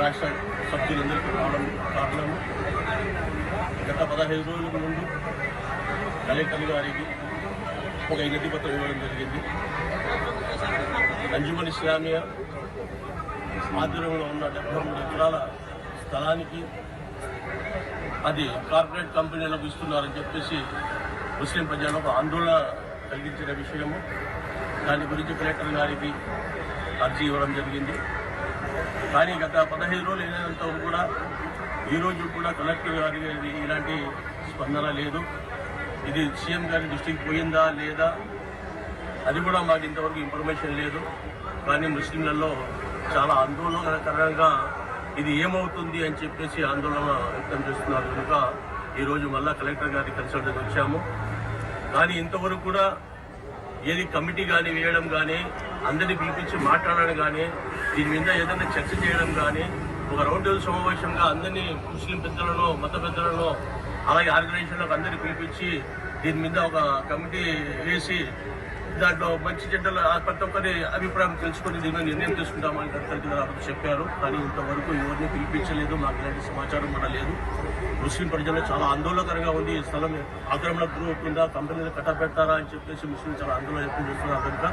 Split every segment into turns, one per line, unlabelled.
రాష్ట్ర సభ్యులందరికీ రావడం కారణము గత 15 రోజుల ముందు కలెక్టర్ గారికి ఒక వినతి పత్రం ఇవ్వడం జరిగింది. అంజుమన్ ఇస్లామియా ఆధ్వర్యంలో ఉన్న 73 ఎకరాల స్థలానికి అది కార్పొరేట్ కంపెనీలకు ఇస్తున్నారని చెప్పేసి ముస్లిం ప్రజలకు ఆందోళన కలిగించిన విషయము. దాని గురించి కలెక్టర్ గారికి అర్జీ ఇవ్వడం జరిగింది. కానీ గత 15 రోజులు అయినంత కూడా ఈరోజు కూడా కలెక్టర్ గారికి ఇలాంటి స్పందన లేదు. ఇది సీఎం గారి దృష్టికి పోయిందా లేదా అది కూడా మాకు ఇంతవరకు ఇన్ఫర్మేషన్ లేదు. కానీ ముస్లింలలో చాలా ఆందోళనకరంగా ఇది ఏమవుతుంది అని చెప్పేసి ఆందోళన వ్యక్తం చేస్తున్నారు. కనుక ఈరోజు మళ్ళా కలెక్టర్ గారికి కన్సల్ట్ వచ్చాము. కానీ ఇంతవరకు కూడా ఏది కమిటీ కానీ వేయడం కానీ అందరినీ పిలిపించి మాట్లాడడం కానీ దీని మీద ఏదైనా చర్చ చేయడం కానీ ఒక రౌండ్ టేబుల్ సమావేశంగా అందరినీ ముస్లిం పెద్దలను మత పెద్దలను అలాగే ఆర్గనైజేషన్లకు అందరినీ పిలిపించి దీని మీద ఒక కమిటీ వేసి దాంట్లో మంచి చెడ్డలు ప్రతి ఒక్కరి అభిప్రాయం తెలుసుకుని దీని మీద నిర్ణయం తీసుకుంటామని కలెక్టర్ గారు చెప్పారు. కానీ ఇంతవరకు ఎవరిని పిలిపించలేదు. మాకు ఇలాంటి సమాచారం కూడా లేదు. ముస్లిం ప్రజలు చాలా ఆందోళనకరంగా ఉంది. ఈ స్థలం ఆక్రమణకు గురవుతుందా, కంపెనీలు కట్టబెడతారా అని చెప్పేసి ముస్లిం చాలా ఆందోళన వ్యక్తం చేస్తున్నారు. కనుక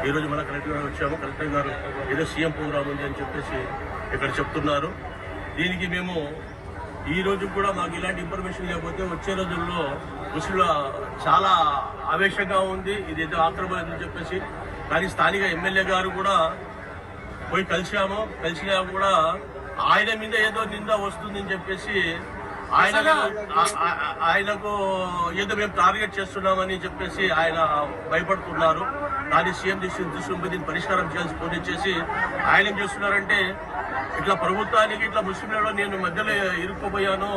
ఈరోజు మన కలెక్టర్ గారు వచ్చాము. కలెక్టర్ గారు ఏదో సీఎం ప్రోగ్రాం ఉంది అని చెప్పేసి ఇక్కడ చెప్తున్నారు. దీనికి మేము ఈ రోజు కూడా మాకు ఇలాంటి ఇన్ఫర్మేషన్ లేకపోతే వచ్చే రోజుల్లో ముస్లింల చాలా ఆవేశంగా ఉంది. ఇది ఏదో ఆక్రమణ అని చెప్పేసి. కానీ స్థానిక ఎమ్మెల్యే గారు కూడా పోయి కలిసినా కూడా ఆయన మీద ఏదో నింద వస్తుందని చెప్పేసి ఆయనకు ఏదో మేము టార్గెట్ చేస్తున్నామని చెప్పేసి ఆయన భయపడుతున్నారు. కానీ సీఎం దృష్టి దీన్ని పరిష్కారం చేయాల్సి ఫోన్ చేసి ఆయన ఏం చేస్తున్నారంటే ఇట్లా ప్రభుత్వానికి ఇట్లా ముస్లింలలో నేను మధ్యలో ఇరుక్కుపోయాను,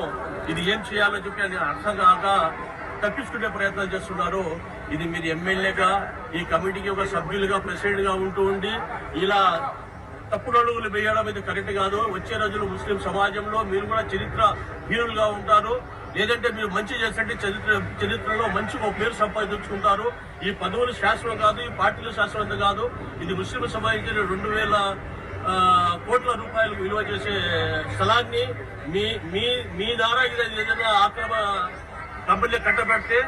ఇది ఏం చేయాలో చెప్పి ఆయన అర్థం కాక తప్పించుకునే ప్రయత్నం చేస్తున్నారు. ఇది మీరు ఎమ్మెల్యేగా ఈ కమిటీకి ఒక సభ్యులుగా ప్రెసిడెంట్గా ఉండి ఇలా తప్పుడు అడుగులు వేయడం ఇది కరెక్ట్ కాదు. వచ్చే రోజులు ముస్లిం సమాజంలో మీరు కూడా చరిత్ర హీరోలుగా ఉంటారు. లేదంటే మీరు మంచి చేస్తుంటే చరిత్రలో మంచి ఒక పేరు సంపాదించుకుంటారు. ఈ పదవులు శాశ్వతం కాదు, ఈ పార్టీలు శాశ్వతం కాదు. ఇది ముస్లిం సంబంధించిన 2000 కోట్ల రూపాయలు విలువ చేసే స్థలాన్ని మీ ద్వారా ఏదైనా ఆక్రమణ కంపెనీలు కట్టబెడితే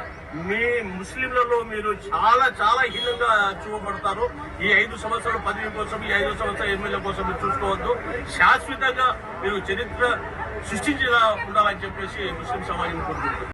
మీ ముస్లింలలో మీరు చాలా చాలా హీనంగా చూపబడతారు. ఈ 5 సంవత్సరాల పదవి కోసం, ఈ 5 సంవత్సరాల ఎమ్మెల్యే కోసం మీరు చూసుకోవద్దు. శాశ్వతంగా మీరు చరిత్ర సృష్టించేలా ఉండాలని చెప్పేసి ముస్లిం సమాజం కోరుకుంటున్నారు.